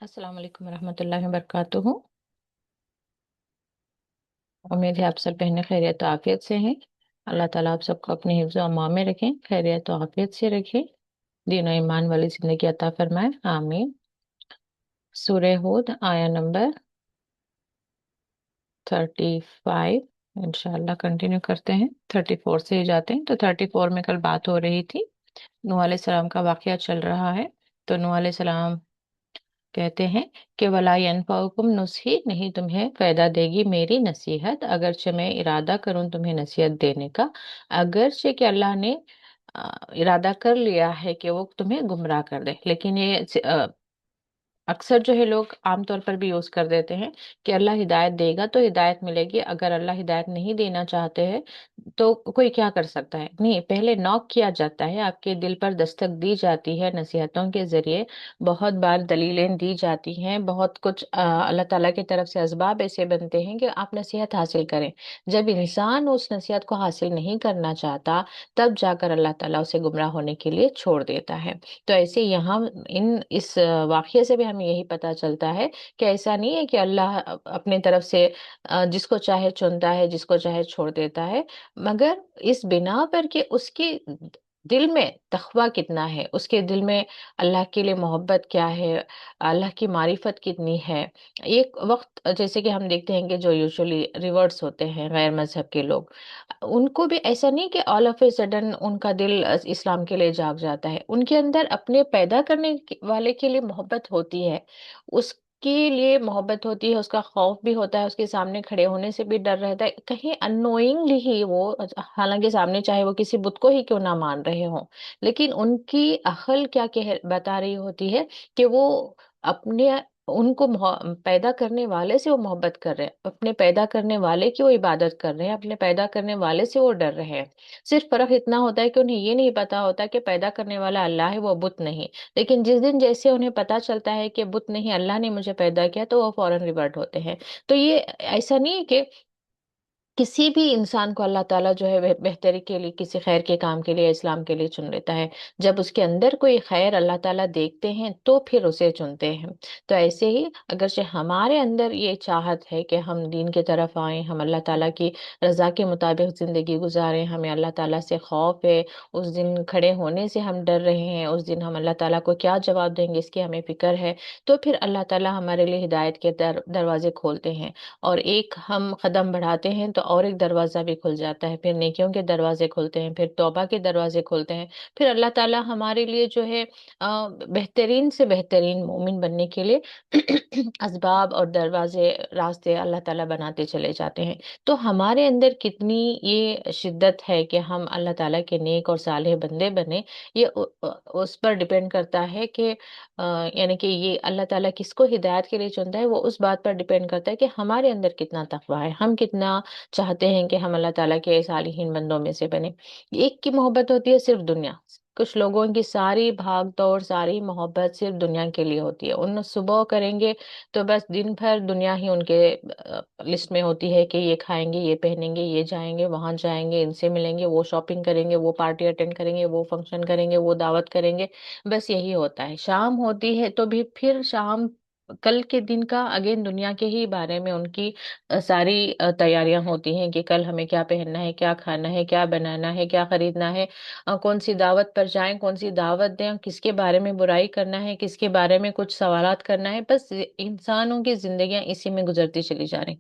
अस्सलाम वालेकुम रहमतुल्लाहि व बरकातुहू। उम्मीद है आप सब बहनें खैरियत और आफियत से हैं। अल्लाह ताला आप सबको अपने हिफ्ज़ और अमान में रखें, खैरियत और आफियत से रखें, दीन और ईमान वाली जिंदगी अता फरमाए, आमीन। सूरह हूद आया नंबर 35। इंशाल्लाह कंटिन्यू करते हैं, 34 से ही जाते हैं। तो 34 में कल बात हो रही थी, नूह अलैहिस्सलाम का वाकया चल रहा है। तो नूह अलैहिस्सलाम कहते हैं कि वला यनफउकुम नुस्ही, नहीं तुम्हें फायदा देगी मेरी नसीहत, अगरचे मैं इरादा करूं तुम्हें नसीहत देने का। अगरचे कि अल्लाह ने इरादा कर लिया है कि वो तुम्हें गुमराह कर दे, लेकिन ये अक्सर जो है लोग आमतौर पर भी यूज कर देते हैं कि अल्लाह हिदायत देगा तो हिदायत मिलेगी, अगर अल्लाह हिदायत नहीं देना चाहते हैं तो कोई क्या कर सकता है। नहीं, पहले नॉक किया जाता है, आपके दिल पर दस्तक दी जाती है नसीहतों के जरिए, बहुत बार दलीलें दी जाती हैं, बहुत कुछ अल्लाह ताला की तरफ से असबाब ऐसे बनते हैं कि आप नसीहत हासिल करें। जब इंसान उस नसीहत को हासिल नहीं करना चाहता, तब जाकर अल्लाह ताला उसे गुमराह होने के लिए छोड़ देता है। तो ऐसे यहाँ इस वाक़ये से भी हमें यही पता चलता है कि ऐसा नहीं है कि अल्लाह अपने तरफ से जिसको चाहे चुनता है, जिसको चाहे छोड़ देता है, मगर इस बिना पर कि उसके दिल में तक़वा कितना है, उसके दिल में अल्लाह के लिए मोहब्बत क्या है, अल्लाह की मारिफत कितनी है। एक वक़्त जैसे कि हम देखते हैं कि जो यूजुअली रिवर्ट्स होते हैं, गैर मज़हब के लोग, उनको भी ऐसा नहीं कि ऑल ऑफ ए सडन उनका दिल इस्लाम के लिए जाग जाता है। उनके अंदर अपने पैदा करने वाले के लिए मोहब्बत होती है, उसके लिए मोहब्बत होती है, उसका खौफ भी होता है, उसके सामने खड़े होने से भी डर रहता है, कहीं अननोइंगली ही वो, हालांकि सामने चाहे वो किसी बुत को ही क्यों ना मान रहे हों, लेकिन उनकी अकल क्या कह बता रही होती है कि वो अपने उनको पैदा करने वाले से वो मोहब्बत कर रहे हैं, अपने पैदा करने वाले की वो इबादत कर रहे हैं, अपने पैदा करने वाले से वो डर रहे हैं। सिर्फ फर्क इतना होता है कि उन्हें ये नहीं पता होता कि पैदा करने वाला अल्लाह है, वो बुत नहीं। लेकिन जिस दिन जैसे उन्हें पता चलता है कि बुत नहीं, अल्लाह ने मुझे पैदा किया, तो वो फौरन रिवर्ट होते हैं। तो ये ऐसा नहीं है कि किसी भी इंसान को अल्लाह ताला जो है वह बेहतरी के लिए, किसी खैर के काम के लिए, इस्लाम के लिए चुन लेता है। जब उसके अंदर कोई खैर अल्लाह ताला देखते हैं तो फिर उसे चुनते हैं। तो ऐसे ही अगरचे हमारे अंदर ये चाहत है कि हम दीन की तरफ आएं, हम अल्लाह ताला की रज़ा के मुताबिक ज़िंदगी गुजारें, हमें अल्लाह ताला से खौफ है, उस दिन खड़े होने से हम डर रहे हैं, उस दिन हम अल्लाह ताला को क्या जवाब देंगे इसकी हमें फ़िक्र है, तो फिर अल्लाह ताला हमारे लिए हिदायत के दरवाज़े खोलते हैं। और एक हम कदम बढ़ाते हैं तो और एक दरवाज़ा भी खुल जाता है, फिर नेकियों के दरवाजे खुलते हैं, फिर तौबा के दरवाजे खुलते हैं, फिर अल्लाह ताला हमारे लिए जो है बेहतरीन से बेहतरीन मोमिन बनने के लिए असबाब और दरवाजे, रास्ते अल्लाह ताला बनाते चले जाते हैं। तो हमारे अंदर कितनी ये शिद्दत है कि हम अल्लाह ताला के नेक और सालेह बंदे बने, ये उस पर डिपेंड करता है कि यानी कि ये अल्लाह ताला किसको हिदायत के लिए चुनता है, वो उस बात पर डिपेंड करता है कि हमारे अंदर कितना तकवा है, हम कितना चाहते हैं कि हम अल्लाह ताला के सालिहीन बंदों में से बने। एक की मोहब्बत होती है सिर्फ दुनिया, कुछ लोगों की सारी भाग दौड़, सारी मोहब्बत सिर्फ दुनिया के लिए होती है। उन सुबह करेंगे तो बस दिन भर दुनिया ही उनके लिस्ट में होती है कि ये खाएंगे, ये पहनेंगे, ये जाएंगे, वहां जाएंगे, इनसे मिलेंगे, वो शॉपिंग करेंगे, वो पार्टी अटेंड करेंगे, वो फंक्शन करेंगे, वो दावत करेंगे, बस यही होता है। शाम होती है तो भी फिर शाम कल के दिन का अगेन दुनिया के ही बारे में उनकी सारी तैयारियां होती हैं कि कल हमें क्या पहनना है, क्या खाना है, क्या बनाना है, क्या खरीदना है, कौन सी दावत पर जाएं, कौन सी दावत दें, किसके बारे में बुराई करना है, किसके बारे में कुछ सवालात करना है। बस इंसानों की जिंदगियां इसी में गुजरती चली जा रही।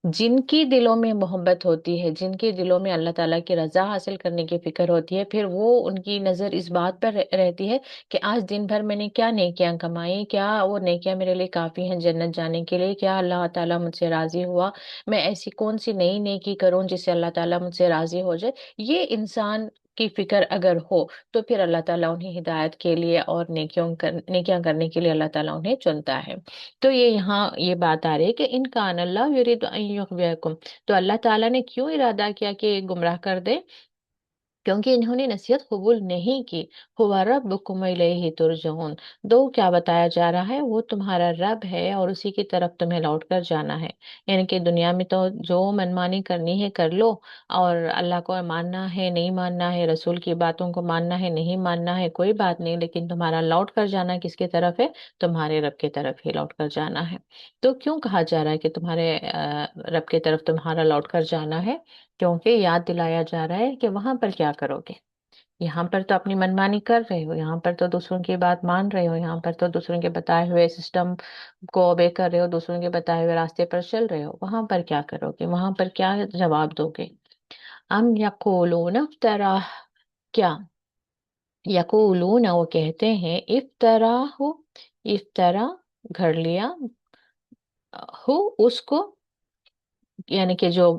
जिनकी दिलों में मोहब्बत होती है, जिनके दिलों में अल्लाह ताला की रज़ा हासिल करने की फ़िक्र होती है, फिर वो उनकी नज़र इस बात पर रहती है कि आज दिन भर मैंने क्या नेकियां कमाई, क्या वो नेकियां मेरे लिए काफ़ी हैं जन्नत जाने के लिए, क्या अल्लाह ताला मुझसे राज़ी हुआ, मैं ऐसी कौन सी नई नेकी करूं जिससे अल्लाह ताला मुझसे राज़ी हो जाए। ये इंसान की फ़िक्र अगर हो, तो फिर अल्लाह ताला उन्हें हिदायत के लिए और नेकियां करने के लिए अल्लाह ताला उन्हें चुनता है। तो ये यहाँ ये बात आ रही है कि इन कान अल्लाह युरिदु अन युग़वियकुम, तो अल्लाह ताला ने क्यों इरादा किया कि गुमराह कर दे। کیونکہ انہوں نے نصیحت قبول نہیں کی. ہوا ربکم الیہ ترجعون. دو کیا بتایا جا رہا ہے، وہ تمہارا رب ہے اور اسی کی طرف تمہیں لوٹ کر جانا ہے. یعنی کہ دنیا میں تو جو منمانی کرنی ہے کر لو، اور اللہ کو ماننا ہے نہیں ماننا ہے، رسول کی باتوں کو ماننا ہے نہیں ماننا ہے، کوئی بات نہیں، لیکن تمہارا لوٹ کر جانا کس کی طرف ہے؟ تمہارے رب کی طرف ہی لوٹ کر جانا ہے. تو کیوں کہا جا رہا ہے کہ تمہارے رب کی طرف تمہارا لوٹ کر جانا ہے؟ کیونکہ یاد دلایا جا رہا ہے کہ وہاں پر کیا کرو گے. یہاں پر تو اپنی منمانی کر رہے ہو، یہاں پر تو دوسروں کی بات مان رہے ہو، یہاں پر تو دوسروں کے بتائے ہوئے سسٹم کو اوبے کر رہے ہو، دوسروں کے بتائے ہوئے راستے پر چل رہے ہو. وہاں پر کیا کرو گے؟ وہاں پر کیا جواب دو گے؟ ام یقولون افطرا. کیا یقولون، وہ کہتے ہیں، افطرا ہو، افطرا گھڑ لیا، ہو اس کو، یعنی کہ جو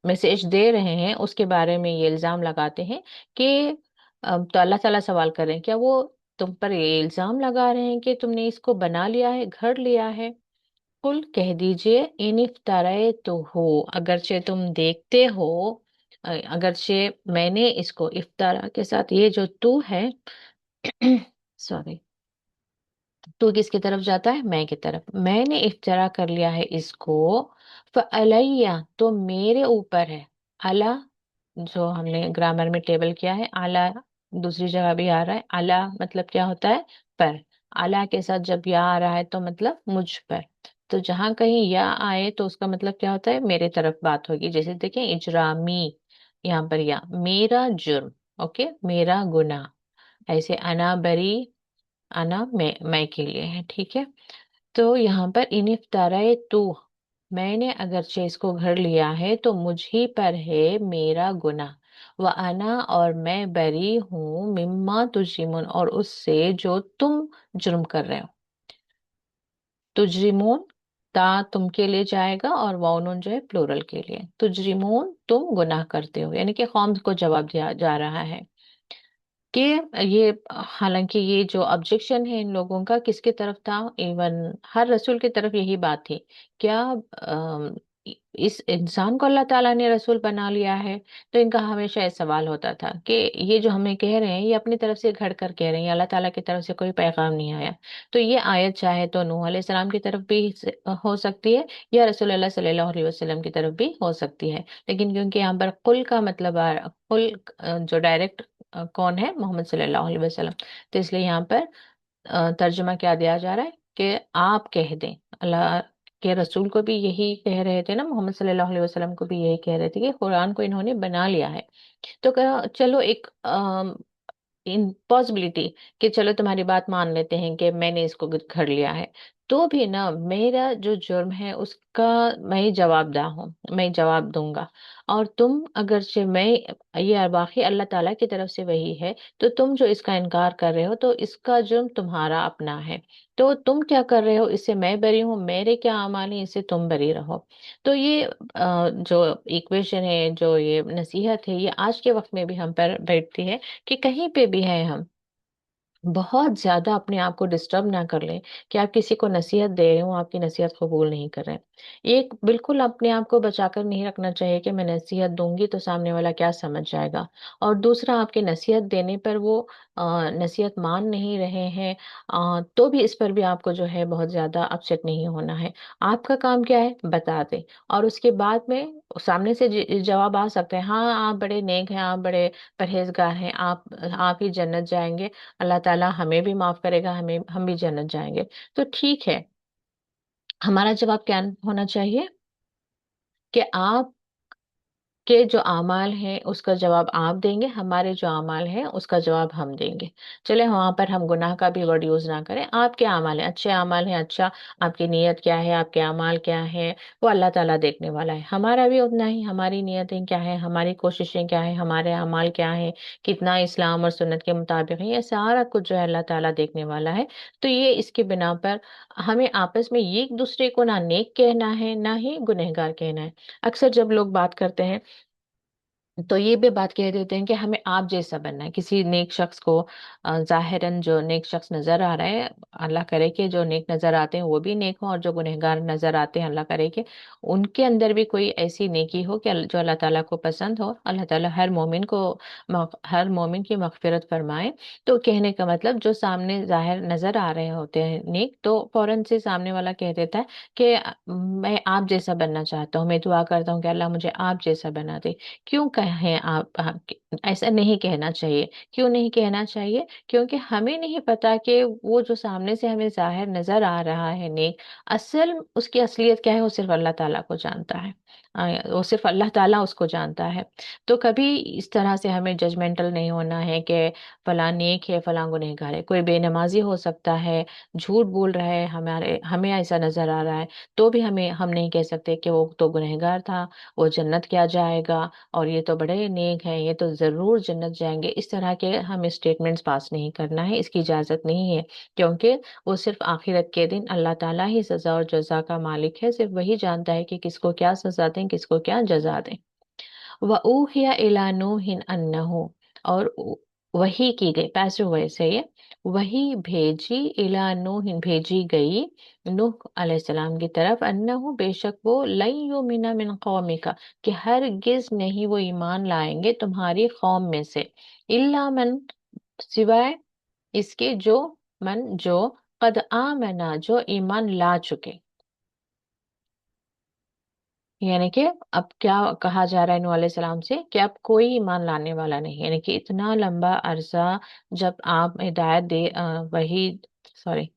میسج دے رہے ہیں اس کے بارے میں یہ الزام لگاتے ہیں کہ تو اللہ تعالیٰ سوال کر رہے ہیں کیا وہ تم پر یہ الزام لگا رہے ہیں کہ تم نے اس کو بنا لیا ہے، گھڑ لیا ہے؟ قل، کہہ دیجئے، ان افطرے تو ہو، اگرچہ تم دیکھتے ہو، اگرچہ میں نے اس کو افطارا کے ساتھ، یہ جو تو ہے سوری، تو کس کی طرف جاتا ہے؟ میں کی طرف. میں نے افطرا کر لیا ہے اس کو، فعلیہ، تو میرے اوپر ہے. اللہ، جو ہم نے گرامر میں ٹیبل کیا ہے، اللہ دوسری جگہ بھی آ رہا ہے. اللہ مطلب کیا ہوتا ہے؟ پر. اللہ کے ساتھ جب یا آ رہا ہے تو مطلب مجھ پر. تو جہاں کہیں یا آئے تو اس کا مطلب کیا ہوتا ہے؟ میرے طرف بات ہوگی. جیسے دیکھیں اجرامی، یہاں پر یا میرا جرم، اوکے، میرا گناہ. ایسے انا بری، انا میں کے لیے ہے، ٹھیک ہے. تو یہاں پر ان افطارائے تو، میں نے اگرچہ اس کو گھڑ لیا ہے تو مجھ ہی پر ہے میرا گناہ. وَأَنَا، اور میں بری ہوں، مما تجرمون، اور اس سے جو تم جرم کر رہے ہو. تجرمون، تا تم کے لیے جائے گا اور واؤنون جو ہے پلورل کے لیے. تجرمون، تم گناہ کرتے ہو، یعنی کہ قوم کو جواب دیا جا رہا ہے کہ یہ، حالانکہ یہ جو آبجیکشن ہے ان لوگوں کا کس کی طرف تھا؟ ایون ہر رسول کی طرف یہی بات تھی. کیا اس انسان کو اللہ تعالیٰ نے رسول بنا لیا ہے؟ تو ان کا ہمیشہ یہ سوال ہوتا تھا کہ یہ جو ہمیں کہہ رہے ہیں یہ اپنی طرف سے گھڑ کر کہہ رہے ہیں، اللہ تعالیٰ کی طرف سے کوئی پیغام نہیں آیا. تو یہ آیت چاہے تو نوح علیہ السلام کی طرف بھی ہو سکتی ہے، یا رسول اللہ صلی اللہ علیہ وسلم کی طرف بھی ہو سکتی ہے. لیکن کیونکہ یہاں پر قل کا مطلب قل جو ڈائریکٹ کون ہے؟ محمد صلی اللہ علیہ وسلم. تو اس لیے یہاں پر ترجمہ کیا دیا جا رہا ہے کہ آپ کہہ دیں. اللہ کے رسول کو بھی یہی کہہ رہے تھے نا، محمد صلی اللہ علیہ وسلم کو بھی یہی کہہ رہے تھے کہ قرآن کو انہوں نے بنا لیا ہے. تو چلو ایک پاسبلٹی کہ چلو تمہاری بات مان لیتے ہیں کہ میں نے اس کو گھڑ لیا ہے، تو بھی نا میرا جو جرم ہے اس کا میں جواب دہ ہوں، میں جواب دوں گا. اور تم اگرچہ میں، یہ باقی اللہ تعالیٰ کی طرف سے وہی ہے، تو تم جو اس کا انکار کر رہے ہو تو اس کا جرم تمہارا اپنا ہے. تو تم کیا کر رہے ہو اس سے میں بری ہوں، میرے کیا اعمال ہیں اس سے تم بری رہو. تو یہ جو ایکویشن ہے، جو یہ نصیحت ہے، یہ آج کے وقت میں بھی ہم پر بیٹھتی ہے کہ کہیں پہ بھی ہے ہم بہت زیادہ اپنے آپ کو ڈسٹرب نہ کر لیں کہ آپ کسی کو نصیحت دے رہے ہوں، آپ کی نصیحت قبول نہیں کر رہے ہیں. ایک بالکل اپنے آپ کو بچا کر نہیں رکھنا چاہیے کہ میں نصیحت دوں گی تو سامنے والا کیا سمجھ جائے گا. اور دوسرا، آپ کے نصیحت دینے پر وہ نصیحت مان نہیں رہے ہیں، تو بھی اس پر بھی آپ کو جو ہے بہت زیادہ اپسیٹ نہیں ہونا ہے. آپ کا کام کیا ہے؟ بتا دیں. اور اس کے بعد میں سامنے سے جواب آ سکتے ہیں، ہاں آپ بڑے نیک ہیں، آپ بڑے پرہیزگار ہیں، آپ ہی جنت جائیں گے، اللہ تعالیٰ ہمیں بھی معاف کرے گا، ہم بھی جنت جائیں گے. تو ٹھیک ہے، ہمارا جواب کیا ہونا چاہیے کہ آپ کے جو اعمال ہیں اس کا جواب آپ دیں گے، ہمارے جو اعمال ہیں اس کا جواب ہم دیں گے. چلے وہاں پر ہم گناہ کا بھی ورڈ یوز نہ کریں. آپ کے اعمال ہیں، اچھے اعمال ہیں، اچھا آپ کی نیت کیا ہے، آپ کے اعمال کیا ہے، وہ اللہ تعالیٰ دیکھنے والا ہے. ہمارا بھی اتنا ہی، ہماری نیتیں کیا ہیں، ہماری کوششیں کیا ہیں، ہمارے اعمال کیا ہیں، کتنا اسلام اور سنت کے مطابق ہے، یہ سارا کچھ جو ہے اللہ تعالیٰ دیکھنے والا ہے. تو یہ اس کی بنا پر ہمیں آپس میں ایک دوسرے کو نہ نیک کہنا ہے نہ ہی گنہگار کہنا ہے. اکثر جب لوگ بات کرتے ہیں तो ये भी बात कह देते हैं कि हमें आप जैसा बनना है किसी नेक शख्स को। जाहिरन जो नेक शख्स नजर आ रहे हैं, अल्लाह करे कि जो नेक नजर आते हैं वो भी नेक हो, और जो गुनहगार नजर आते हैं अल्लाह करे कि उनके अंदर भी कोई ऐसी नेकी हो कि जो अल्लाह ताला को पसंद हो। अल्लाह ताला हर मोमिन को हर मोमिन की मगफिरत फरमाए। तो कहने का मतलब जो सामने जाहिर नजर आ रहे होते हैं नेक, तो फौरन से सामने वाला कह देता है कि मैं आप जैसा बनना चाहता हूँ, मैं दुआ करता हूँ कि अल्लाह मुझे आप जैसा बना दे। क्यों कहें आप ऐसा नहीं कहना चाहिए। क्यों नहीं कहना चाहिए? क्योंकि हमें नहीं पता कि वो जो सामने से हमें जाहिर नजर आ रहा है नेक, असल उसकी असलियत क्या है वो सिर्फ अल्लाह ताला को जानता है। वो सिर्फ अल्लाह ताला उसको जानता है। तो कभी इस तरह से हमें जजमेंटल नहीं होना है कि फलां नेक है फलां गुनहगार है। कोई बेनमाजी हो सकता है, झूठ बोल रहा है, हमारे हमें ऐसा नजर आ रहा है, तो भी हम नहीं कह सकते कि वो तो गुनहगार था, वो जन्नत क्या जाएगा, और ये तो बड़े नेक हैं, ये तो जरूर जन्नत जाएंगे। इस तरह के हमें स्टेटमेंट्स पास नहीं करना है, इसकी इजाजत नहीं है। क्योंकि वो सिर्फ आखिरत के दिन अल्लाह ताला ही सजा और जजा का मालिक है, सिर्फ वही जानता है कि किसको क्या सजा दें किसको क्या जजा दें। व ऊहिया इला नूहिन अन्नहु, और वही की गई पैसे हुए से ये वही भेजी, इला नूहिन भेजी गई नूह अलैहिस्सलाम की तरफ, अन्नहु बेशक वो लन युमिना मिन कौमिका, कि हरगिज नहीं वो ईमान लाएंगे तुम्हारी कौम में से, इल्ला मन, सिवाय इसके जो, मन जो, कद आमना जो ईमान ला चुके। यानी कि अब क्या कहा जा रहा है नूह अलैहिस्सलाम से कि अब कोई ईमान लाने वाला नहीं, यानी कि इतना लंबा अरसा जब आप हिदायत दे वही सॉरी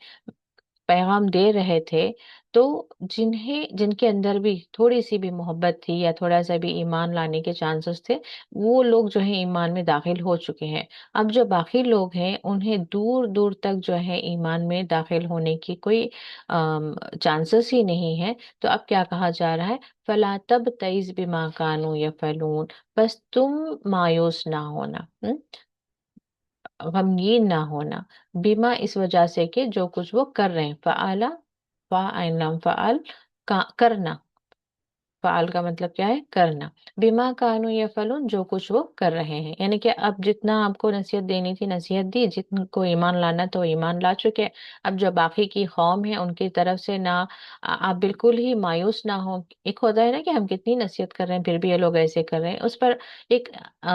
पैगाम दे रहे थे, तो जिनके अंदर भी थोड़ी सी भी मोहब्बत थी या थोड़ा सा भी ईमान लाने के चांसेस थे, वो लोग जो है ईमान में दाखिल हो चुके हैं। अब जो बाकी लोग हैं उन्हें दूर दूर तक जो है ईमान में दाखिल होने की कोई चांसेस ही नहीं है। तो अब क्या कहा जा रहा है, फला तब तईज बिमा कानू या फलून, बस तुम मायूस ना होना, गमगीन ना होना, बीमा इस वजह से कि जो कुछ वो कर रहे हैं, फ़अला फ़ाइल फ़अल का करना, फाल का मतलब क्या है, करना, बिमा कानू या फलून जो कुछ वो कर रहे हैं। यानी कि अब जितना आपको नसीहत देनी थी नसीहत दी, जिनको ईमान लाना तो ईमान ला चुके। अब जो बाकी की कौम है उनकी तरफ से ना आप बिल्कुल ही मायूस ना हो। एक होता है ना कि हम कितनी नसीहत कर रहे हैं फिर भी ये लोग ऐसे कर रहे हैं, उस पर एक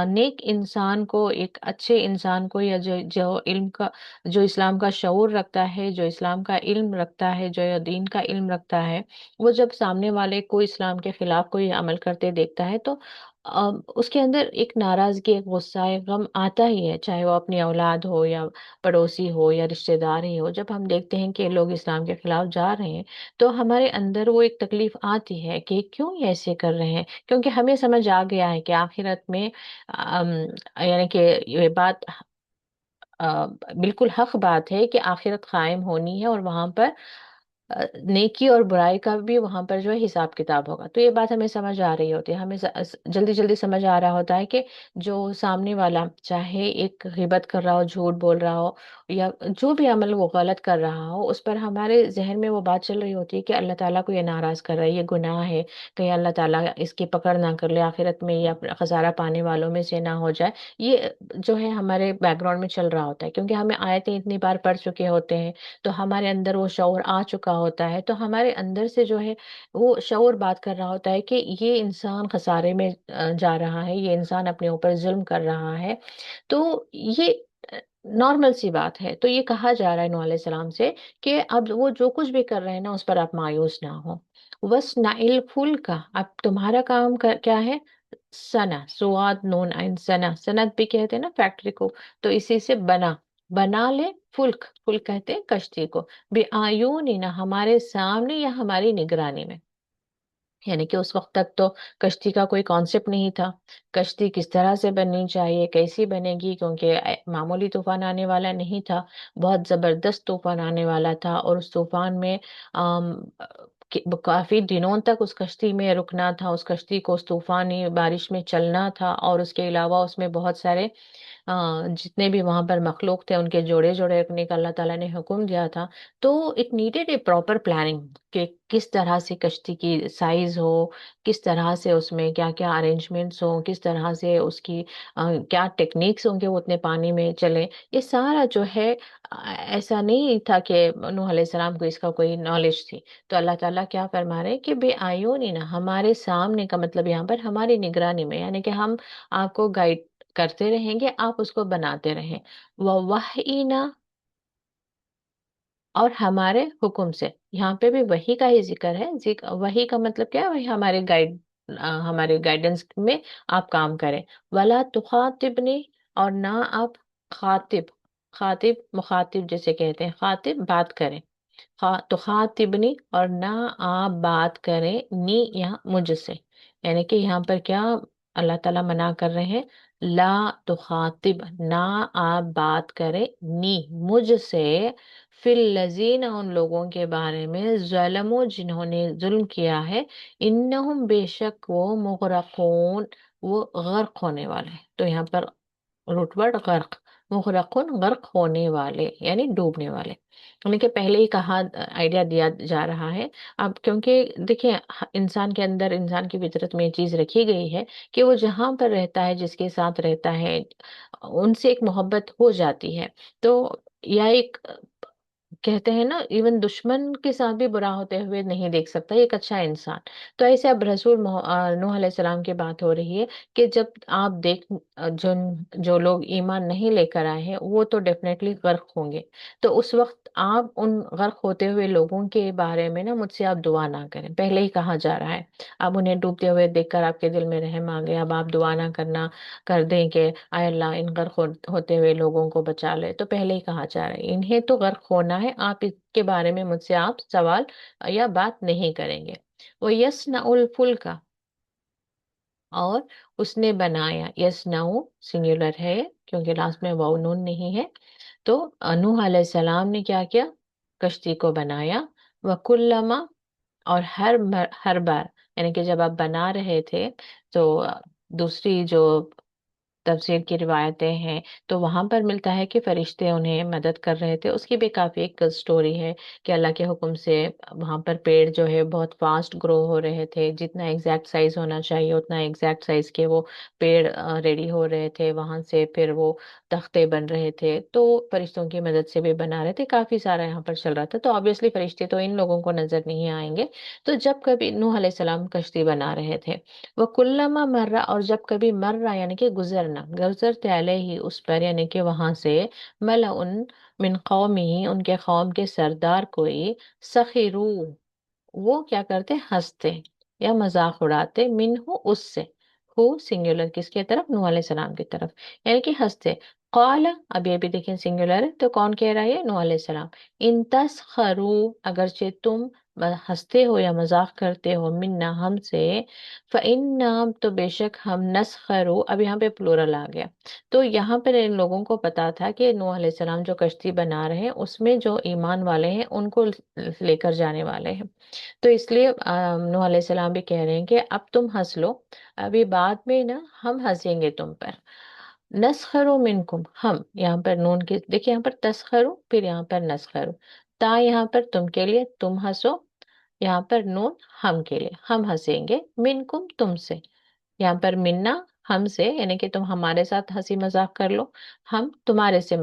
नेक इंसान को, एक अच्छे इंसान को, या जो जो इल्म का, जो इस्लाम का शऊर रखता है, जो इस्लाम का इल्म रखता है, जो दीन का इल्म रखता है, वो जब सामने वाले को इस्लाम के खिलाफ कोई अमल करते देखता है तो उसके अंदर एक नाराजगी, एक गुस्सा, एक गम आता ही है, चाहे वो अपनी औलाद हो या पड़ोसी हो या रिश्तेदार ही हो। जब हम देखते हैं कि लोग इस्लाम के खिलाफ जा रहे हैं तो हमारे अंदर वो एक तकलीफ आती है कि क्यों ये ऐसे कर रहे हैं। क्योंकि हमें समझ आ गया है कि आखिरत में यानी कि ये बात बिल्कुल हक बात है कि आखिरत कायम होनी है, और वहां पर नेकी और बुराई का भी वहां पर जो है हिसाब किताब होगा। तो ये बात हमें समझ आ रही होती है, हमें जल्दी जल्दी समझ आ रहा होता है कि जो सामने वाला चाहे एक गिबत कर रहा हो, झूठ बोल रहा हो, या जो भी अमल वो गलत कर रहा हो, उस पर हमारे जहन में वो बात चल रही होती है कि अल्लाह ताला को ये नाराज कर रहा है, ये गुनाह है, कहीं अल्लाह ताला इसकी पकड़ ना कर ले आखिरत में, या खसारा पाने वालों में से ना हो जाए। ये जो है हमारे बैकग्राउंड में चल रहा होता है, क्योंकि हमें आयतें इतनी बार पढ़ चुके होते हैं, तो हमारे अंदर वो शऊर आ चुका होता है। तो हमारे अंदर से जो है वो शऊर बात कर रहा होता है कि ये इंसान खसारे में जा रहा है, ये इंसान अपने ऊपर जुल्म कर रहा है। तो ये नॉर्मल सी बात है। तो ये कहा जा रहा है नूह अलैहिस्सलाम से कि अब वो जो कुछ भी कर रहे हैं ना उस पर आप मायूस ना हो। वस नाइल फुल का, अब तुम्हारा काम क्या है, सना, सुआद नून आइन सना, सनत भी कहते हैं ना फैक्ट्री को, तो इसी से बना, बना ले फुल्क, फुल्क कहते हैं कश्ती को, बेआयूनी ना, हमारे सामने या हमारी निगरानी में। यानी कि उस वक्त तक तो कश्ती का कोई कॉन्सेप्ट नहीं था, कश्ती किस तरह से बननी चाहिए, कैसी बनेगी, क्योंकि मामूली तूफान आने वाला नहीं था, बहुत जबरदस्त तूफान आने वाला था। और उस तूफान में काफी दिनों तक उस कश्ती में रुकना था, उस कश्ती को उस तूफानी बारिश में चलना था, और उसके अलावा उसमें बहुत सारे जितने भी वहां पर मखलूक थे उनके जोड़े जोड़े रखने का अल्लाह ताला ने हुक्म दिया था। तो it needed A proper planning कि किस तरह से कश्ती की साइज हो, किस तरह से उसमें क्या क्या अरेंजमेंट्स हो, किस तरह से उसकी क्या टेक्निक्स होंगे वो उतने पानी में चले। ये सारा जो है ऐसा नहीं था कि नूह अलैहिस्सलाम को इसका कोई नॉलेज थी। तो अल्लाह ताला क्या फरमा रहे हैं कि बे आयोनी ना, हमारे सामने का मतलब यहाँ पर हमारी निगरानी में, यानी कि हम आपको गाइड करते रहेंगे, आप उसको बनाते रहें। वहीना, और हमारे हुक्म से, यहाँ पे भी वही का ही जिक्र है। वही का मतलब क्या है? वही हमारे हमारे गाइडेंस में आप काम करें। वला तुखातिबनी, और ना आप खातिब, खातिब मुखातिब जैसे कहते हैं, खातिब बात करें, तो खातिबनी, और ना आप बात करें नी यहाँ मुझसे। यानी कि यहाँ पर क्या अल्लाह ताला मना कर रहे हैं? ला तो खातिब, ना आप बात करें नी मुझसे, फिल लजीन, उन लोगों के बारे में, ज़लमो जिन्होंने जुल्म किया है, इन्नहुम बेशक वो, मुगरकून वो गर्क होने वाले हैं। तो यहाँ पर रूट वर्ड गर्क, मुगरकुन गर्क होने वाले यानी डूबने वाले। यानी कि पहले ही कहा, आइडिया दिया जा रहा है। अब क्योंकि देखिए इंसान के अंदर, इंसान की फितरत में ये चीज रखी गई है कि वो जहां पर रहता है, जिसके साथ रहता है, उनसे एक मोहब्बत हो जाती है। तो या एक कहते हैं ना, इवन दुश्मन के साथ भी बुरा होते हुए नहीं देख सकता एक अच्छा इंसान। तो ऐसे अब नूह अलैहिस्सलाम की बात हो रही है कि जब आप जो जो लोग ईमान नहीं लेकर आए हैं वो तो डेफिनेटली गर्क होंगे। तो उस वक्त आप उन गर्क होते हुए लोगों के बारे में ना मुझसे आप दुआ ना करें, पहले ही कहा जा रहा है। अब उन्हें डूबते हुए देखकर आपके दिल में रहम आ गया, अब आप दुआ ना करना कर दें कि आय अल्लाह इन गर्क होते हुए लोगों को बचा ले। तो पहले ही कहा जा रहा है इन्हें तो गर्क होना है, आप इसके बारे में मुझसे आप सवाल या बात नहीं करेंगे। वो यस्नउल फुल्का, और उसने बनाया, यस्नउ सिंगुलर है क्योंकि लास्ट में वाव नून नहीं है। तो नूह अलैहिस्सलाम ने क्या किया? कश्ती को बनाया। वकुल्लमा, और हर बार, यानी कि जब आप बना रहे थे तो दूसरी जो तफसीर की रिवायतें हैं तो वहां पर मिलता है कि फरिश्ते उन्हें मदद कर रहे थे। उसकी भी काफी एक स्टोरी है कि अल्लाह के हुक्म से वहां पर पेड़ जो है बहुत फास्ट ग्रो हो रहे थे, जितना एग्जैक्ट साइज होना चाहिए उतना एग्जैक्ट साइज के वो पेड़ रेडी हो रहे थे। वहां से फिर वो तख्ते बन रहे थे, तो फरिश्तों की मदद से भी बना रहे थे। काफी सारा यहाँ पर चल रहा था। तो ऑब्वियसली फरिश्ते तो इन लोगों को नजर नहीं आएंगे। तो जब कभी नूह अलैहिस्सलाम कश्ती बना रहे थे, वो कुल्लमा मर्रा, और जब कभी मर्रा यानी कि गुजरना, गुजरते अलैहि उस पर, यानी कि वहां से, मलउन मिन कौमी, उनके कौम के सरदार कोई, सखिरू, वो क्या करते? हंसते या मजाक उड़ाते, मिनहु उससे, हु सिंगुलर किसके तरफ? नूह अलैहिस्सलाम की तरफ, यानी कि हंसते। कौला, अब ये भी देखें सिंगुलर है तो कौन कह रहा है? नूह अलैहिस्सलाम। इन तस्खरू, अगरचे तुम हंसते हो या मजाक करते हो, मिन्ना हमसे, फइन्ना, तो बेशक हम, नस्खरू, अब यहाँ पे प्लूरल आ गया। तो यहाँ पर इन लोगों को पता था कि नूह अलैहिस्सलाम जो कश्ती बना रहे हैं उसमें जो ईमान वाले हैं उनको लेकर जाने वाले हैं। तो इसलिए नूह अलैहिस्सलाम भी कह रहे हैं कि अब तुम हंस लो, अभी बाद में ना हम हंसेंगे तुम पर। नस्खरू मिनकुम, हम, यहाँ पर नून के देखिए, यहाँ पर तस्खरू, फिर यहाँ पर नस्खरू, ता यहाँ पर तुम के लिए, तुम हंसो, यहाँ पर नून हम के लिए, हम हंसेंगे, मिनकुम तुमसे, यहाँ पर मिन्ना हमसे, यानी कि तुम हमारे साथ हंसी मजाक कर लो, हम तुम्हारे से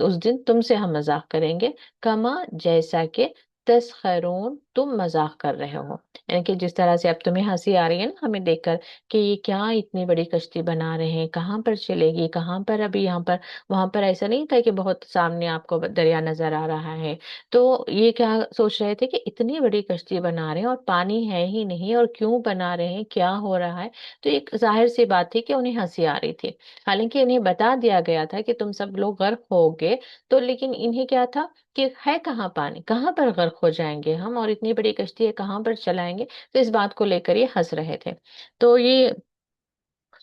उस दिन तुमसे हम मजाक करेंगे, कमा जैसा कि तस्खरून तुम मजाक कर रहे हो। यानी कि जिस तरह से अब तुम्हें हंसी आ रही है ना हमें देखकर कि ये क्या इतनी बड़ी कश्ती बना रहे हैं, कहाँ पर चलेगी, कहाँ पर, अभी यहाँ पर, वहां पर ऐसा नहीं था कि बहुत सामने आपको दरिया नजर आ रहा है। तो ये क्या सोच रहे थे कि इतनी बड़ी कश्ती बना रहे हैं और पानी है ही नहीं, और क्यों बना रहे हैं, क्या हो रहा है। तो एक जाहिर सी बात थी कि उन्हें हंसी आ रही थी। हालांकि उन्हें बता दिया गया था कि तुम सब लोग गर्क होगे, तो लेकिन इन्हें क्या था कि है कहाँ पानी, कहाँ पर गर्क हो जाएंगे हम, और इतनी बड़ी कश्ती है कहाँ पर चलाएंगे। तो इस बात को लेकर ये हंस रहे थे। तो ये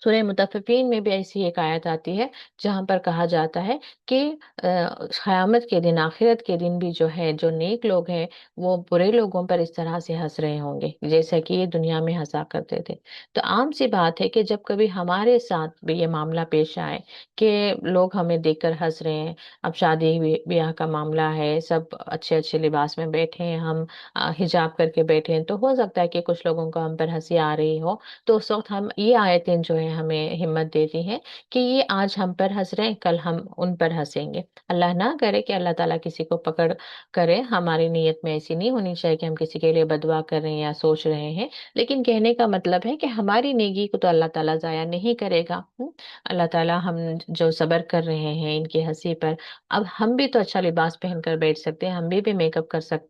सूरह मुतफ़्फ़िफ़ीन में भी ऐसी एक आयत आती है जहाँ पर कहा जाता है कि क़यामत के दिन, आखिरत के दिन भी जो है, जो नेक लोग हैं वो बुरे लोगों पर इस तरह से हंस रहे होंगे जैसा कि ये दुनिया में हंसा करते थे। तो आम सी बात है कि जब कभी हमारे साथ भी ये मामला पेश आए कि लोग हमें देखकर हंस रहे हैं, अब शादी ब्याह का मामला है, सब अच्छे अच्छे लिबास में बैठे हैं, हम हिजाब करके बैठे हैं, तो हो सकता है कि कुछ लोगों को हम पर हंसी आ रही हो। तो उस वक्त हम ये आयतें जो है हमें हिम्मत देती हैं कि ये आज हम पर हंस रहे हैं, कल हम उन पर हंसेंगे। अल्लाह ना करे कि अल्लाह ताला किसी को पकड़ करे, हमारी नीयत में ऐसी नहीं होनी चाहिए कि हम किसी के लिए बदुआ कर रहे हैं या सोच रहे हैं। लेकिन कहने का मतलब है कि हमारी नेकी को तो अल्लाह ताला जाया नहीं करेगा। अल्लाह ताला हम जो सब्र कर रहे हैं इनकी हंसी पर, अब हम भी तो अच्छा लिबास पहनकर बैठ सकते हैं, हम भी मेकअप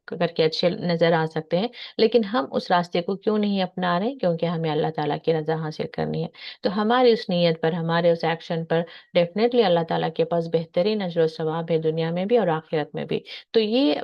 करके अच्छे नजर आ सकते हैं, लेकिन हम उस रास्ते को क्यों नहीं अपना रहे? क्योंकि हमें अल्लाह ताला की रजा हासिल करनी है। तो हमारी उस नीयत पर, हमारे उस एक्शन पर डेफिनेटली अल्लाह ताला के पास बेहतरीन अजर और सवाब है, दुनिया में भी और आखिरत में भी। तो ये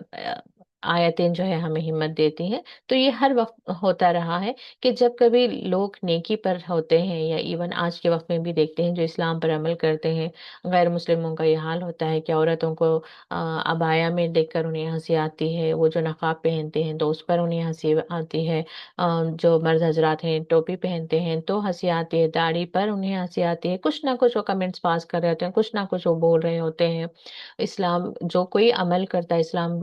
आयतें जो है हमें हिम्मत देती हैं। तो ये हर वक्त होता रहा है कि जब कभी लोग नेकी पर होते हैं, या इवन आज के वक्त में भी देखते हैं जो इस्लाम पर अमल करते हैं, गैर मुस्लिमों का ये हाल होता है कि औरतों को अबाया में देखकर उन्हें हंसी आती है, वो जो नकाब पहनते हैं तो उस पर उन्हें हंसी आती है, जो मर्द हजरात हैं टोपी पहनते हैं तो हंसी आती है, दाढ़ी पर उन्हें हंसी आती है, कुछ ना कुछ वो कमेंट्स पास कर रहे होते हैं, कुछ ना कुछ वो बोल रहे होते हैं। इस्लाम जो कोई अमल करता है, इस्लाम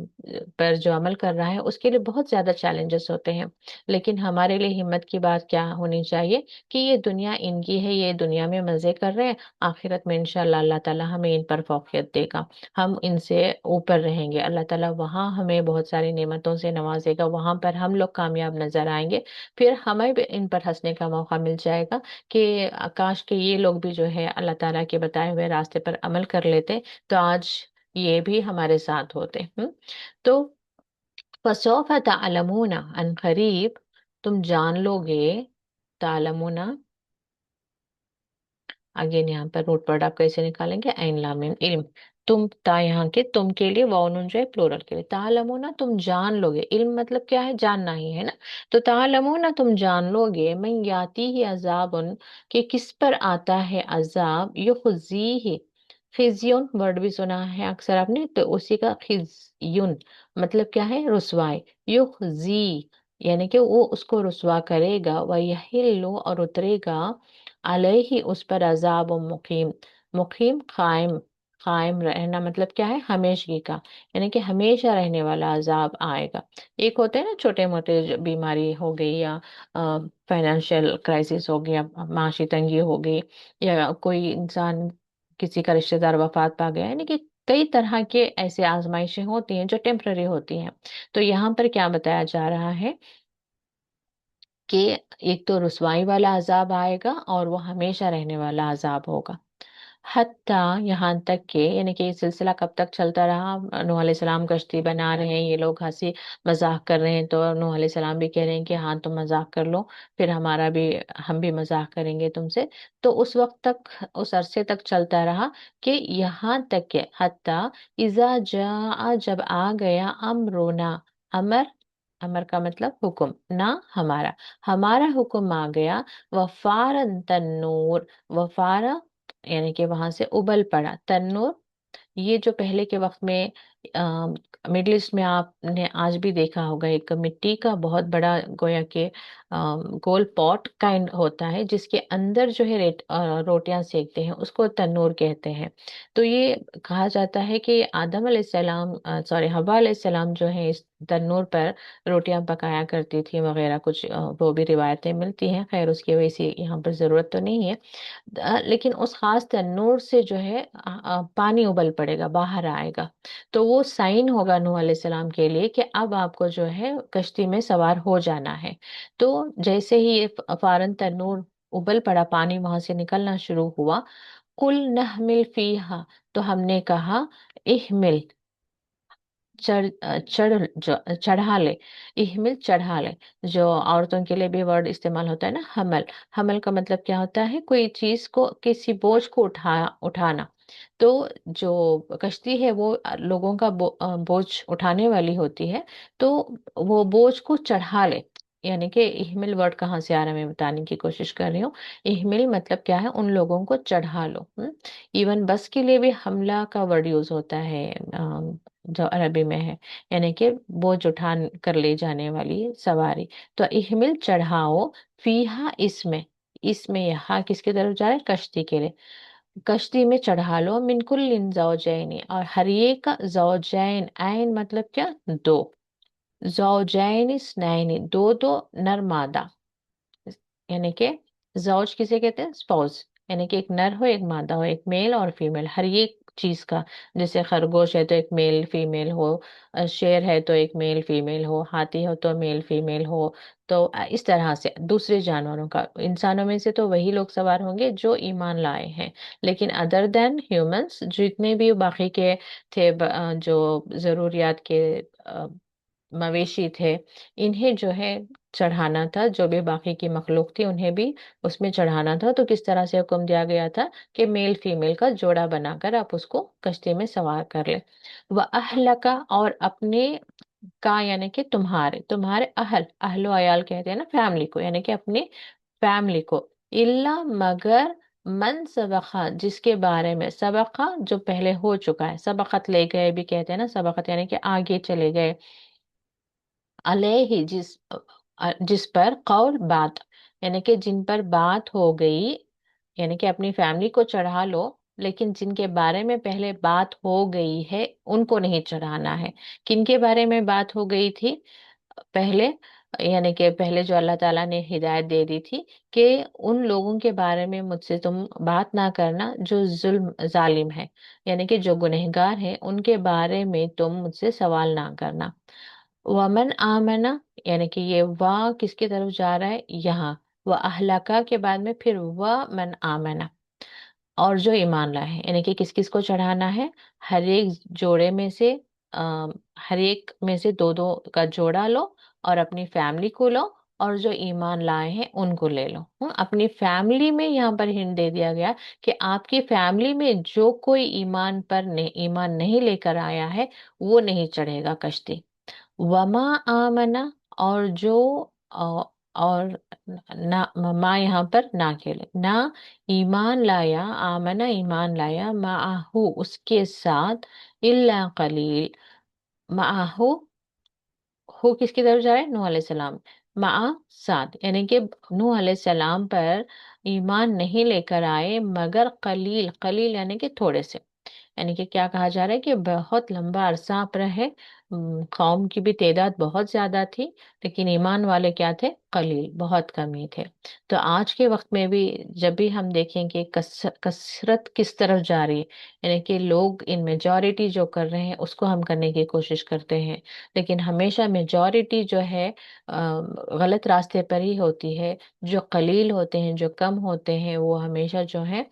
पर जो अमल कर रहा है उसके लिए बहुत ज्यादा चैलेंजेस होते हैं। लेकिन हमारे लिए हिम्मत की बात क्या होनी चाहिए कि ये दुनिया इनकी है, ये दुनिया में मजे कर रहे हैं, आखिरत में इंशाल्लाह अल्लाह ताला हमें इन पर फौकियत देगा, हम इनसे ऊपर रहेंगे, अल्लाह ताला वहाँ हमें बहुत सारी नेमतों से नवाजेगा, वहां पर हम लोग कामयाब नजर आएंगे। फिर हमें भी इन पर हंसने का मौका मिल जाएगा कि काश के ये लोग भी जो है अल्लाह ताला के बताए हुए रास्ते पर अमल कर लेते, तो आज ये भी हमारे साथ होते। तो फसौफ तालमूना अन करीब, तुम जान लोगे, तालमूना, अगेन यहाँ पर रूट वर्ड आप कैसे निकालेंगे, ऐन लाम मीम इल्म, तुम ता यहाँ के तुम के लिए, वाउ नून जो है प्लूरल के लिए, तालमूना तुम जान लोगे, इल्म मतलब क्या है, जानना ही है ना। तो तालमूना तुम जान लोगे, मैं याती ही अजाबुन, कि किस पर आता है अजाब, युखजी ही, खिजियुन वर्ड भी सुना है अक्सर आपने, तो उसी का खिजियुन मतलब क्या है, रुसवाई, युखजी यानी कि वो उसको रुसवा करेगा, वह यही लो और उतरेगा, अलैहि उस पर अजाब मुकीम, मुकीम कायम, कायम रहना मतलब क्या है, हमेशगी का, यानी कि हमेशा रहने वाला अजाब आएगा। एक होते हैं ना छोटे मोटे बीमारी हो गई, या फाइनेंशियल क्राइसिस हो गया, माशी तंगी हो गई, या कोई इंसान किसी का रिश्तेदार वफात पा गया, यानी कि कई तरह के ऐसे आजमाइशें होती हैं जो टेम्पररी होती हैं। तो यहाँ पर क्या बताया जा रहा है कि एक तो रुसवाई वाला अजाब आएगा और वो हमेशा रहने वाला अजाब होगा। हत्ता यहाँ तक के, यानी कि ये सिलसिला कब तक चलता रहा, नूह अलैहिस्सलाम कश्ती बना रहे हैं, ये लोग हंसी मजाक कर रहे हैं, तो नूह अलैहिस्सलाम भी कह रहे हैं कि हाँ तुम मजाक कर लो, फिर हमारा भी, हम भी मजाक करेंगे तुमसे। तो उस वक्त तक, उस अरसे तक चलता रहा कि यहाँ तक के हत्ता इजा जा, जब आ गया अमरोना, अमर, अमर का मतलब हुक्म ना, हमारा, हमारा हुक्म आ गया, वफारन तन्नूर, वफारा यानी कि वहां से उबल पड़ा, तन्नूर, ये जो पहले के वक्त में मिडिल ईस्ट में आपने आज भी देखा होगा, एक मिट्टी का बहुत बड़ा गोया के गोल पॉट काइंड होता है जिसके अंदर जो है रोटियां सेकते हैं, उसको तन्नूर कहते हैं। तो ये कहा जाता है कि आदम अलैहिस्सलाम, सॉरी हवा अलैहिस्सलाम जो है इस तन्नूर पर रोटियां पकाया करती थी वगैरह कुछ, वो भी रिवायतें मिलती हैं, खैर उसकी वैसी यहाँ पर जरूरत तो नहीं है। लेकिन उस खास तन्नूर से जो है पानी उबल पड़ेगा, बाहर आएगा, तो वो साइन होगा नूह अलैहिस्सलाम के लिए कि अब आपको जो है कश्ती में सवार हो जाना है। तो जैसे ही ये फारन तन्नूर उबल पड़ा, पानी वहां से निकलना शुरू हुआ, कुल नहमिल फीहा, तो हमने कहा, इहमिल, चढ़ा ले, इहमिल चढ़ा ले, जो औरतों के लिए भी वर्ड इस्तेमाल होता है ना, हमल, हमल का मतलब क्या होता है, कोई चीज को, किसी बोझ को उठाना। तो जो कश्ती है वो लोगों का बोझ उठाने वाली होती है, तो वो बोझ को चढ़ा ले, یعنی کہ اہمل ورڈ کہاں سے آ رہا ہے میں بتانے کی کوشش کر رہی ہوں. اہمل مطلب کیا ہے؟ ان لوگوں کو چڑھا لو. ایون بس کے لیے بھی حملہ کا ورڈ یوز ہوتا ہے جو عربی میں ہے، یعنی کہ بوجھ اٹھا کر لے جانے والی سواری. تو اہمل چڑھاؤ، فیہا اس میں یہاں کس کی طرف جا رہا ہے؟ کشتی کے لیے. کشتی میں چڑھا لو من کل زوجین، اور ہر ایک زوجین، عین مطلب کیا؟ دو. زوجین اثنین، دو دو نر مادہ. یعنی کہ زوج کسے کہتے ہیں؟ اسپاؤس. یعنی کہ ایک نر ہو ایک مادہ ہو، ایک میل اور فیمیل ہر ایک چیز کا. جیسے خرگوش ہے تو ایک میل فیمیل ہو، شیر ہے تو ایک میل فیمیل ہو، ہاتھی ہو تو میل فیمیل ہو. تو اس طرح سے دوسرے جانوروں کا. انسانوں میں سے تو وہی لوگ سوار ہوں گے جو ایمان لائے ہیں، لیکن ادر دین ہیومنس جتنے بھی باقی کے تھے جو ضروریات کے مویشی تھے، انہیں جو ہے چڑھانا تھا. جو بھی باقی کی مخلوق تھی انہیں بھی اس میں چڑھانا تھا. تو کس طرح سے حکم دیا گیا تھا کہ میل فیمیل کا جوڑا بنا کر آپ اس کو کشتی میں سوار کر لیں. وہ کا، اور اپنے کا یعنی کہ تمہارے اہل و عیال کہتے ہیں نا فیملی کو، یعنی کہ اپنے فیملی کو. اللہ مگر من سبقہ، جس کے بارے میں سبقہ جو پہلے ہو چکا ہے. سبقت لے گئے بھی کہتے ہیں نا، سبقت یعنی کہ آگے چلے گئے. علیہ جس پر قول بات، یعنی کہ جن پر بات ہو گئی. یعنی کہ اپنی فیملی کو چڑھا لو، لیکن جن کے بارے میں پہلے بات ہو گئی ہے ان کو نہیں چڑھانا ہے. کن کے بارے میں بات ہو گئی تھی پہلے؟ یعنی کہ پہلے جو اللہ تعالیٰ نے ہدایت دے دی تھی کہ ان لوگوں کے بارے میں مجھ سے تم بات نہ کرنا جو ظالم ہے، یعنی کہ جو گنہگار ہے ان کے بارے میں تم مجھ سے سوال نہ کرنا. ومن آمنا، یعنی کہ یہ وا کس کی طرف جا رہا ہے یہاں؟ وہ اہلکا کے بعد میں پھر وہ من آمنا، اور جو ایمان لائے ہیں. یعنی کہ کس کس کو چڑھانا ہے؟ ہر ایک جوڑے میں سے ہر ایک میں سے دو دو کا جوڑا لو، اور اپنی فیملی کو لو، اور جو ایمان لائے ہیں ان کو لے لو. اپنی فیملی میں یہاں پر ہنٹ دے دیا گیا کہ آپ کی فیملی میں جو کوئی ایمان نہیں لے کر آیا ہے وہ نہیں چڑھے گا کشتی. وما آمنا، اور جو آ- اور نہ، ماں یہاں پر نہ کے لئے، نہ ایمان لایا، آمنا ایمان لایا، معہو اس کے ساتھ، الا قلیل. معہو، ہو کس کی طرف جا رہے ہیں؟ نوح علیہ السلام. مع، ساتھ، یعنی کہ نوح علیہ السلام پر ایمان نہیں لے کر آئے مگر قلیل. قلیل یعنی کہ تھوڑے سے. یعنی کہ کیا کہا جا رہا ہے کہ بہت لمبا عرصہ آپ رہے. قوم کی بھی تعداد بہت زیادہ تھی، لیکن ایمان والے کیا تھے؟ قلیل، بہت کم ہی تھے. تو آج کے وقت میں بھی جب بھی ہم دیکھیں کہ کثرت کس طرف جا رہی ہے، یعنی کہ لوگ ان میجورٹی جو کر رہے ہیں اس کو ہم کرنے کی کوشش کرتے ہیں، لیکن ہمیشہ میجورٹی جو ہے غلط راستے پر ہی ہوتی ہے. جو قلیل ہوتے ہیں، جو کم ہوتے ہیں، وہ ہمیشہ جو ہے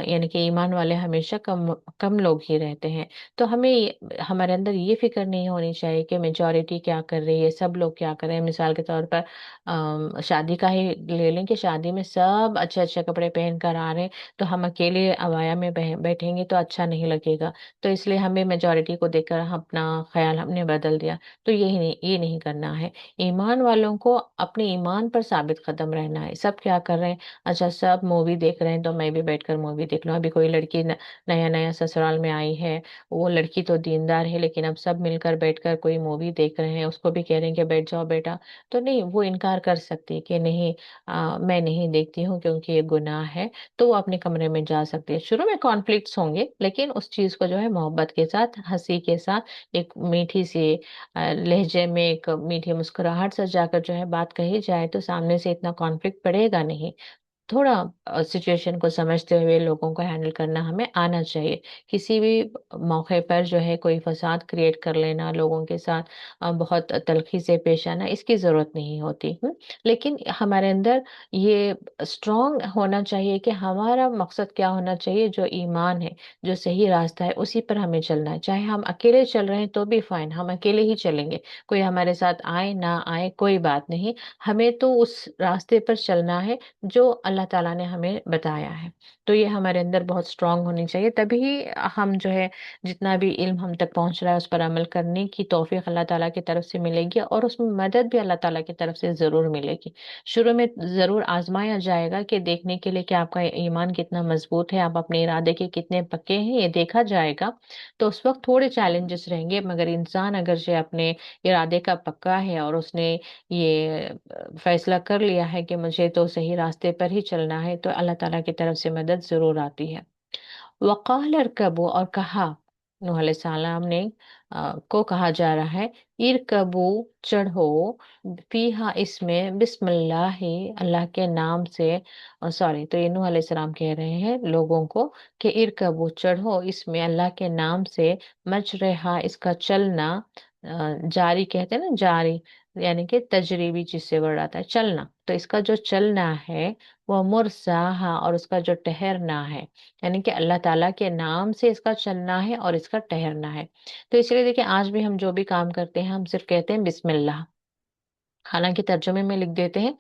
یعنی کہ ایمان والے ہمیشہ کم کم لوگ ہی رہتے ہیں. تو ہمیں ہمارے اندر یہ فکر نہیں ہونی چاہیے کہ میجورٹی کیا کر رہی ہے، سب لوگ کیا کر رہے ہیں. مثال کے طور پر شادی کا ہی لے لیں کہ شادی میں سب اچھے اچھے کپڑے پہن کر آ رہے ہیں، تو ہم اکیلے عبایا میں بیٹھیں گے تو اچھا نہیں لگے گا. تو اس لیے ہمیں میجورٹی کو دیکھ کر اپنا خیال ہم نے بدل دیا. تو یہ نہیں کرنا ہے. ایمان والوں کو اپنے ایمان پر ثابت قدم رہنا ہے. سب کیا کر رہے ہیں؟ اچھا سب مووی دیکھ رہے ہیں تو میں بھی بیٹھ کر مووی دیکھ لوں. ابھی کوئی لڑکی نیا نیا سسرال میں آئی ہے، وہ لڑکی تو دیندار ہے، لیکن اب سب مل کر بیٹھ کر کوئی مووی دیکھ رہے ہیں، اس کو بھی کہہ رہے ہیں کہ بیٹھ جاؤ بیٹا. تو نہیں، وہ انکار کر سکتی کہ نہیں میں نہیں دیکھتی ہوں کیونکہ یہ گناہ ہے. تو وہ اپنے کمرے میں جا سکتی ہے. شروع میں کانفلکٹس ہوں گے، لیکن اس چیز کو جو ہے محبت کے ساتھ، ہنسی کے ساتھ، ایک میٹھی سی لہجے میں، ایک میٹھی مسکراہٹ سے جا کر جو ہے بات کہی جائے تو سامنے سے اتنا کانفلکٹ پڑے گا نہیں. تھوڑا سچویشن کو سمجھتے ہوئے لوگوں کو ہینڈل کرنا ہمیں آنا چاہیے. کسی بھی موقع پر جو ہے کوئی فساد کریٹ کر لینا، لوگوں کے ساتھ بہت تلخی سے پیش آنا، اس کی ضرورت نہیں ہوتی. لیکن ہمارے اندر یہ اسٹرانگ ہونا چاہیے کہ ہمارا مقصد کیا ہونا چاہیے. جو ایمان ہے، جو صحیح راستہ ہے، اسی پر ہمیں چلنا ہے. چاہے ہم اکیلے چل رہے ہیں تو بھی فائن، ہم اکیلے ہی چلیں گے. کوئی ہمارے ساتھ آئے نہ آئے کوئی بات نہیں، ہمیں تو اس راستے پر چلنا ہے جو اللہ تعالیٰ نے ہمیں بتایا ہے. تو یہ ہمارے اندر بہت اسٹرانگ ہونی چاہیے، تبھی ہم جو ہے جتنا بھی علم ہم تک پہنچ رہا ہے اس پر عمل کرنے کی توفیق اللہ تعالیٰ کی طرف سے ملے گی، اور اس میں مدد بھی اللہ تعالیٰ کی طرف سے ضرور ملے گی. شروع میں ضرور آزمایا جائے گا کہ دیکھنے کے لیے کہ آپ کا ایمان کتنا مضبوط ہے، آپ اپنے ارادے کے کتنے پکے ہیں، یہ دیکھا جائے گا. تو اس وقت تھوڑے چیلنجز رہیں گے، مگر انسان اگر جو اپنے ارادے کا پکا ہے اور اس نے یہ فیصلہ کر لیا ہے کہ مجھے تو صحیح راستے پر ہی چلنا ہے، تو اللہ تعالیٰ کی طرف سے مدد ضرور آتی ہے. وقال ارکبو، اور کہا، نوح علیہ السلام نے کو کہا جا رہا ہے، ارکبو، چڑھو، فیہا، اس میں، بسم اللہ، اللہ کے نام سے. سوری، تو یہ نوح علیہ السلام کہہ رہے ہیں لوگوں کو کہ ارکبو، چڑھو اس میں اللہ کے نام سے، مجرہا، اس کا چلنا، جاری کہتے ہیں نا، جاری یعنی کہ تجریبی چیز سے ورڈ آتا ہے چلنا، تو اس کا جو چلنا ہے وہ مرساہا، اور اس کا جو ٹہرنا ہے، یعنی کہ اللہ تعالیٰ کے نام سے اس کا چلنا ہے اور اس کا ٹہرنا ہے. تو اس لیے دیکھیں آج بھی ہم جو بھی کام کرتے ہیں ہم صرف کہتے ہیں بسم اللہ، حالانکہ ترجمے میں لکھ دیتے ہیں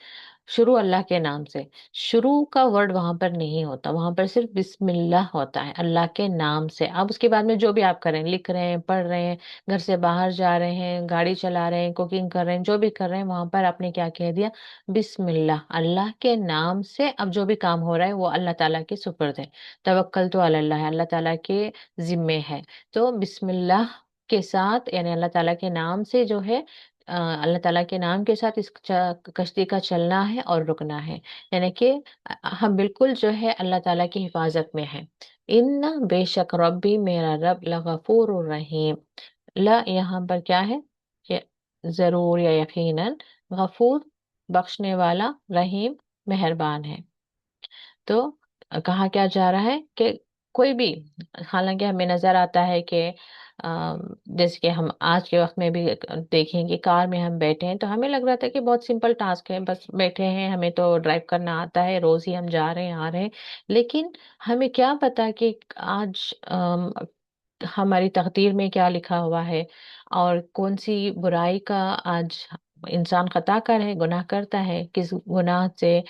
شروع اللہ کے نام سے. شروع کا ورڈ وہاں پر نہیں ہوتا، وہاں پر صرف بسم اللہ ہوتا ہے، اللہ کے نام سے. اب اس کے بعد میں جو بھی آپ کریں، لکھ رہے ہیں، پڑھ رہے ہیں، گھر سے باہر جا رہے ہیں، گاڑی چلا رہے ہیں، کوکنگ کر رہے ہیں، جو بھی کر رہے ہیں وہاں پر آپ نے کیا کہہ دیا، بسم اللہ، اللہ کے نام سے. اب جو بھی کام ہو رہا ہے وہ اللہ تعالیٰ کے سپرد ہے، توکل تو علی اللہ ہے، اللہ تعالیٰ کے ذمے ہے. تو بسم اللہ کے ساتھ، یعنی اللہ تعالیٰ کے نام سے جو ہے، اللہ تعالیٰ کے نام کے ساتھ اس کشتی کا چلنا ہے اور رکنا ہے، یعنی کہ ہم بالکل جو ہے اللہ تعالیٰ کی حفاظت میں ہیں. ان، بے شک، ربی، میرا رب، لغفور الرحیم. لا یہاں پر کیا ہے کہ ضرور یا یقیناً، غفور، بخشنے والا، رحیم، مہربان ہے. تو کہا کیا جا رہا ہے کہ کوئی بھی، حالانکہ ہمیں نظر آتا ہے کہ جیسے کہ ہم آج کے وقت میں بھی دیکھیں کہ کار میں ہم بیٹھے ہیں تو ہمیں لگ رہا تھا کہ بہت سمپل ٹاسک ہے، بس بیٹھے ہیں، ہمیں تو ڈرائیو کرنا آتا ہے، روز ہی ہم جا رہے ہیں آ رہے ہیں. لیکن ہمیں کیا پتا کہ آج ہماری تقدیر میں کیا لکھا ہوا ہے، اور کون سی برائی کا آج انسان خطا کر ہے، گناہ کرتا ہے، کس گناہ سے